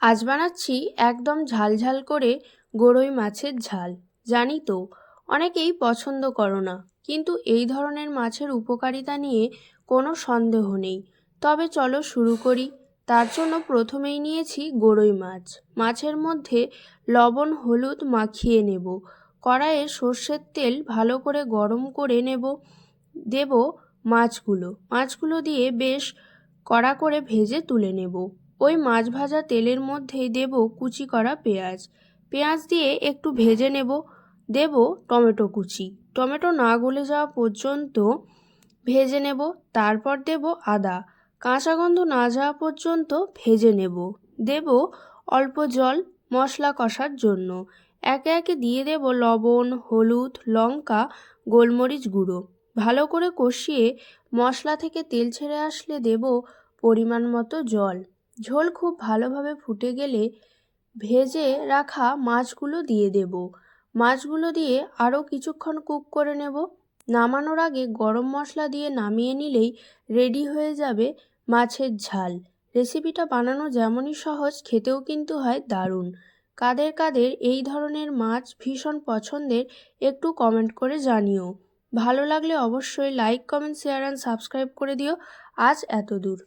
আজ বানাচ্ছি একদম ঝালঝাল করে গরই মাছের ঝাল। জানি তো অনেকেই পছন্দ করো না, কিন্তু এই ধরনের মাছের উপকারিতা নিয়ে কোনো সন্দেহ নেই। তবে চলো শুরু করি। তার জন্য প্রথমেই নিয়েছি গরই মাছ। মাছের মধ্যে লবণ হলুদ মাখিয়ে নেব। কড়াইয়ে সর্ষের তেল ভালো করে গরম করে দেব মাছগুলো দিয়ে বেশ কড়া করে ভেজে তুলে নেব। ওই মাছ ভাজা তেলের মধ্যেই দেব কুচি করা পেঁয়াজ দিয়ে একটু ভেজে নেব। দেব টমেটো কুচি, টমেটো না গলে যাওয়া পর্যন্ত ভেজে নেব। তারপর দেব আদা, কাঁচা গন্ধ না যাওয়া পর্যন্ত ভেজে নেব। দেব অল্প জল মশলা কষার জন্য। একে একে দিয়ে দেব লবণ হলুদ লঙ্কা গোলমরিচ গুঁড়ো। ভালো করে কষিয়ে মশলা থেকে তেল ছেড়ে আসলে দেব পরিমাণ মতো জল। ঝোল খুব ভালোভাবে ফুটে গেলে ভেজে রাখা মাছগুলো দিয়ে দেব। মাছগুলো দিয়ে আরও কিছুক্ষণ কুক করে নেব। নামানোর আগে গরম মশলা দিয়ে নামিয়ে নিলেই রেডি হয়ে যাবে মাছের ঝাল। রেসিপিটা বানানো যেমনই সহজ, খেতেও কিন্তু হয় দারুণ। কাদের কাদের এই ধরনের মাছ ভীষণ পছন্দের একটু কমেন্ট করে জানিও। ভালো লাগলে অবশ্যই like comment share and subscribe করে দিও। আজ এত দূর।